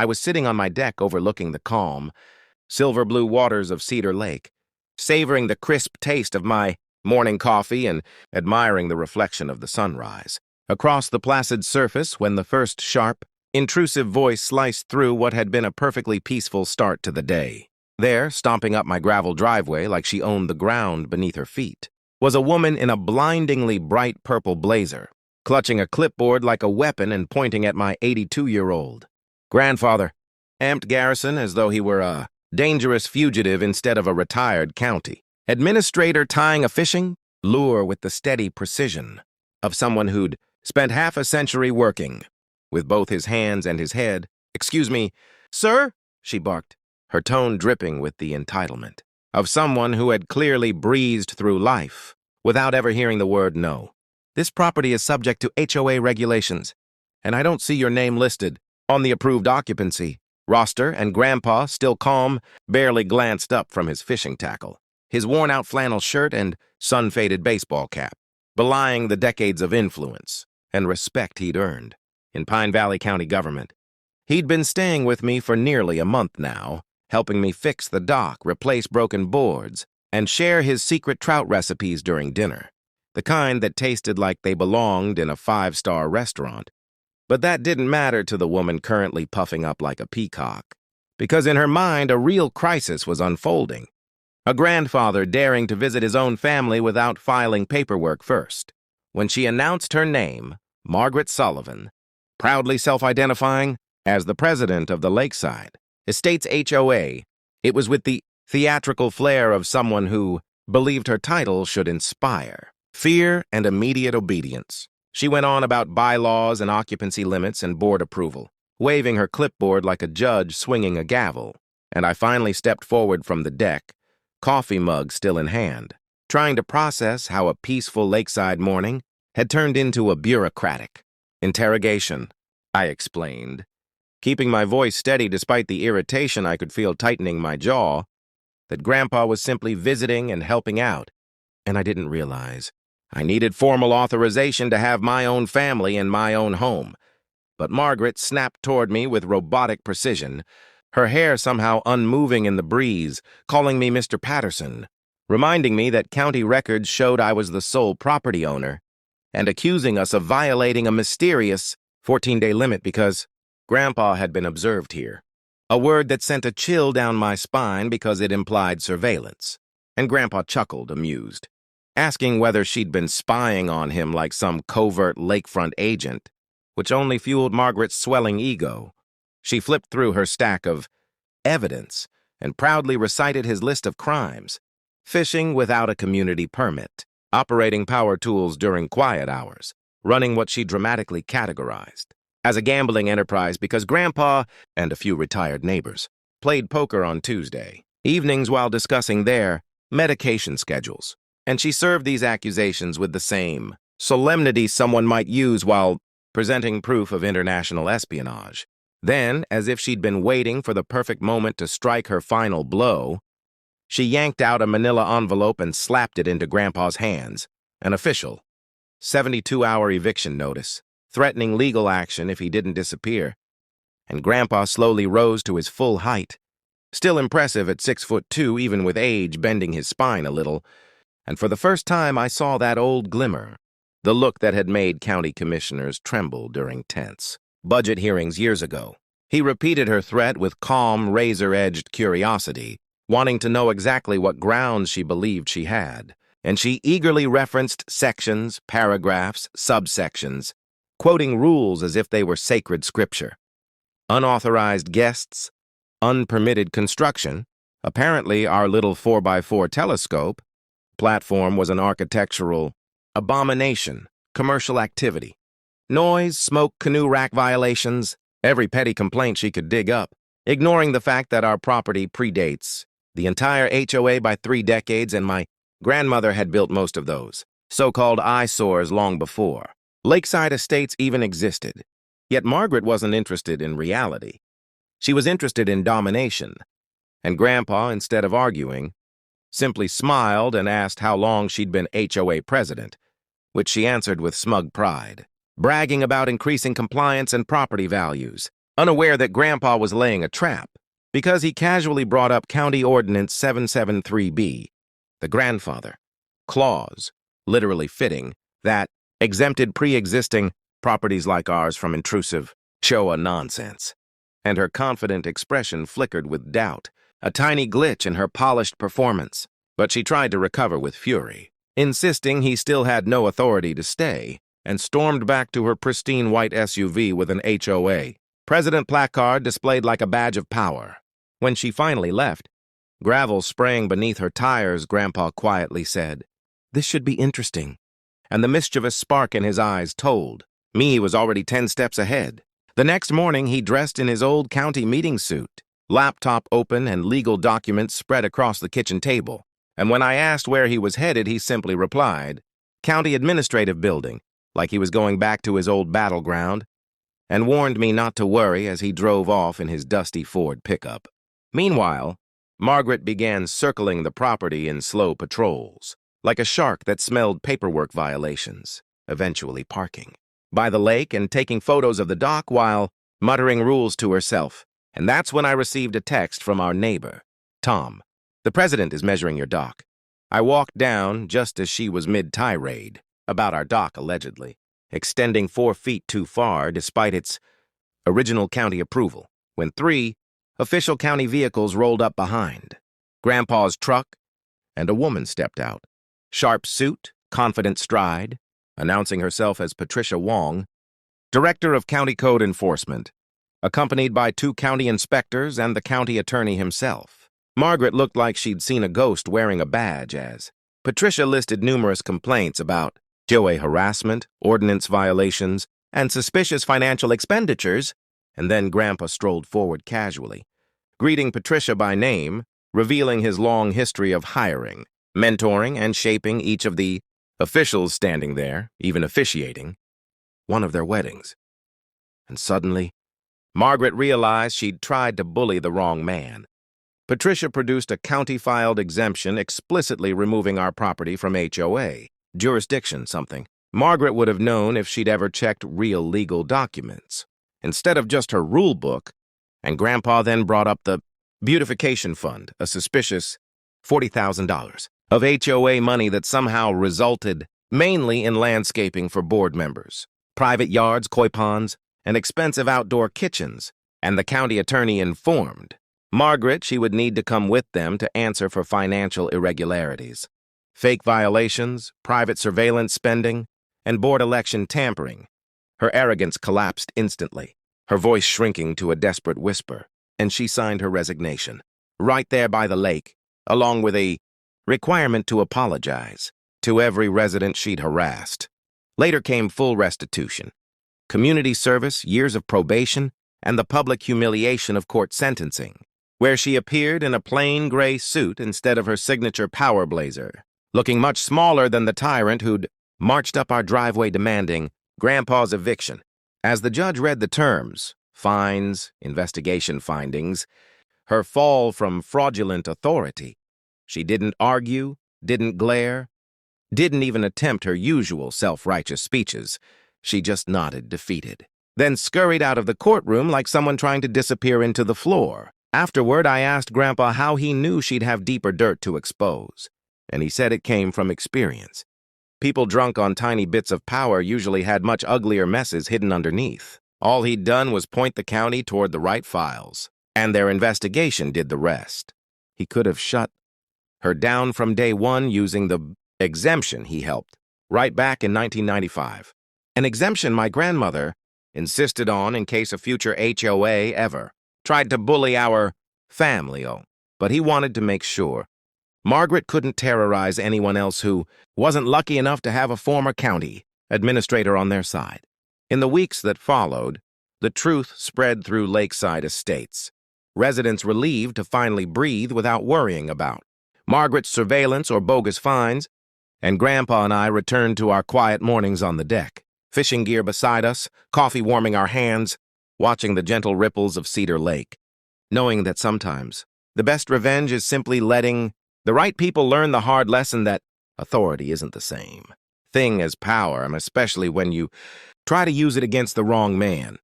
I was sitting on my deck overlooking the calm, silver-blue waters of Cedar Lake, savoring the crisp taste of my morning coffee and admiring the reflection of the sunrise. Across the placid surface, when the first sharp, intrusive voice sliced through what had been a perfectly peaceful start to the day. There, stomping up my gravel driveway like she owned the ground beneath her feet, was a woman in a blindingly bright purple blazer, clutching a clipboard like a weapon and pointing at my 82-year-old grandfather, amped Garrison as though he were a dangerous fugitive instead of a retired county administrator tying a fishing lure with the steady precision of someone who'd spent half a century working with both his hands and his head. "Excuse me, sir?" she barked, her tone dripping with the entitlement of someone who had clearly breezed through life without ever hearing the word no. "This property is subject to HOA regulations, and I don't see your name listed on the approved occupancy roster." And Grandpa, still calm, barely glanced up from his fishing tackle, his worn-out flannel shirt and sun-faded baseball cap, belying the decades of influence and respect he'd earned in Pine Valley County government. He'd been staying with me for nearly a month now, helping me fix the dock, replace broken boards, and share his secret trout recipes during dinner, the kind that tasted like they belonged in a five-star restaurant. But that didn't matter to the woman currently puffing up like a peacock, because in her mind a real crisis was unfolding. A grandfather daring to visit his own family without filing paperwork first. When she announced her name, Margaret Sullivan, proudly self-identifying as the president of the Lakeside Estates HOA, it was with the theatrical flair of someone who believed her title should inspire fear and immediate obedience. She went on about bylaws and occupancy limits and board approval, waving her clipboard like a judge swinging a gavel, and I finally stepped forward from the deck, coffee mug still in hand, trying to process how a peaceful lakeside morning had turned into a bureaucratic interrogation. I explained, keeping my voice steady despite the irritation I could feel tightening my jaw, that Grandpa was simply visiting and helping out, and I didn't realize I needed formal authorization to have my own family in my own home. But Margaret snapped toward me with robotic precision, her hair somehow unmoving in the breeze, calling me Mr. Patterson, reminding me that county records showed I was the sole property owner, and accusing us of violating a mysterious 14-day limit because Grandpa had been observed here, a word that sent a chill down my spine because it implied surveillance. And Grandpa chuckled, amused, asking whether she'd been spying on him like some covert lakefront agent, which only fueled Margaret's swelling ego. She flipped through her stack of evidence and proudly recited his list of crimes: fishing without a community permit, operating power tools during quiet hours, running what she dramatically categorized as a gambling enterprise because Grandpa and a few retired neighbors played poker on Tuesday evenings while discussing their medication schedules. And she served these accusations with the same solemnity someone might use while presenting proof of international espionage. Then, as if she'd been waiting for the perfect moment to strike her final blow, she yanked out a manila envelope and slapped it into Grandpa's hands. An official 72-hour eviction notice, threatening legal action if he didn't disappear. And Grandpa slowly rose to his full height, still impressive at 6'2", even with age bending his spine a little. And for the first time I saw that old glimmer, the look that had made county commissioners tremble during tense budget hearings years ago. He repeated her threat with calm, razor-edged curiosity, wanting to know exactly what grounds she believed she had. And she eagerly referenced sections, paragraphs, subsections, quoting rules as if they were sacred scripture. Unauthorized guests, unpermitted construction, apparently our little 4x4 telescope platform was an architectural abomination, commercial activity. Noise, smoke, canoe rack violations, every petty complaint she could dig up, ignoring the fact that our property predates the entire HOA by 3 decades and my grandmother had built most of those so-called eyesores long before Lakeside Estates even existed. Yet Margaret wasn't interested in reality. She was interested in domination. And Grandpa, instead of arguing, simply smiled and asked how long she'd been HOA president, which she answered with smug pride, bragging about increasing compliance and property values. unaware that Grandpa was laying a trap because he casually brought up County Ordinance 773B, the grandfather clause, literally fitting, that exempted pre-existing properties like ours from intrusive HOA nonsense. And her confident expression flickered with doubt, a tiny glitch in her polished performance. But she tried to recover with fury, insisting he still had no authority to stay, and stormed back to her pristine white SUV with an HOA president placard displayed like a badge of power. When she finally left, gravel spraying beneath her tires, Grandpa quietly said, "This should be interesting." And the mischievous spark in his eyes told me he was already 10 steps ahead. The next morning, he dressed in his old county meeting suit, laptop open and legal documents spread across the kitchen table. And when I asked where he was headed, he simply replied, "County Administrative Building," like he was going back to his old battleground, and warned me not to worry as he drove off in his dusty Ford pickup. Meanwhile, Margaret began circling the property in slow patrols, like a shark that smelled paperwork violations, eventually parking by the lake and taking photos of the dock while muttering rules to herself. And that's when I received a text from our neighbor, Tom. "The president is measuring your dock." I walked down just as she was mid-tirade about our dock, allegedly extending 4 feet too far despite its original county approval, when 3 official county vehicles rolled up behind. Grandpa's truck, and a woman stepped out. Sharp suit, confident stride, announcing herself as Patricia Wong, Director of County Code Enforcement, accompanied by 2 county inspectors and the county attorney himself. Margaret looked like she'd seen a ghost wearing a badge as Patricia listed numerous complaints about HOA harassment, ordinance violations, and suspicious financial expenditures, and then Grandpa strolled forward casually, greeting Patricia by name, revealing his long history of hiring, mentoring, and shaping each of the officials standing there, even officiating one of their weddings. And suddenly, Margaret realized she'd tried to bully the wrong man. Patricia produced a county-filed exemption explicitly removing our property from HOA jurisdiction, something Margaret would have known if she'd ever checked real legal documents, instead of just her rule book. And Grandpa then brought up the beautification fund, a suspicious $40,000 of HOA money that somehow resulted mainly in landscaping for board members, private yards, koi ponds, and expensive outdoor kitchens. And the county attorney informed Margaret she would need to come with them to answer for financial irregularities, fake violations, private surveillance spending, and board election tampering. Her arrogance collapsed instantly, her voice shrinking to a desperate whisper, and she signed her resignation, right there by the lake, along with a requirement to apologize to every resident she'd harassed. Later came full restitution, community service, years of probation, and the public humiliation of court sentencing, where she appeared in a plain gray suit instead of her signature power blazer, looking much smaller than the tyrant who'd marched up our driveway demanding Grandpa's eviction. As the judge read the terms, fines, investigation findings, her fall from fraudulent authority, she didn't argue, didn't glare, didn't even attempt her usual self-righteous speeches. She just nodded, defeated, then scurried out of the courtroom like someone trying to disappear into the floor. Afterward, I asked Grandpa how he knew she'd have deeper dirt to expose, and he said it came from experience. People drunk on tiny bits of power usually had much uglier messes hidden underneath. All he'd done was point the county toward the right files, and their investigation did the rest. He could have shut her down from day one using the exemption he helped right back in 1995. An exemption my grandmother insisted on in case a future HOA ever tried to bully our family, but he wanted to make sure Margaret couldn't terrorize anyone else who wasn't lucky enough to have a former county administrator on their side. In the weeks that followed, the truth spread through Lakeside Estates, residents relieved to finally breathe without worrying about Margaret's surveillance or bogus fines, and Grandpa and I returned to our quiet mornings on the deck, fishing gear beside us, coffee warming our hands, watching the gentle ripples of Cedar Lake, knowing that sometimes the best revenge is simply letting the right people learn the hard lesson that authority isn't the same thing as power, and especially when you try to use it against the wrong man.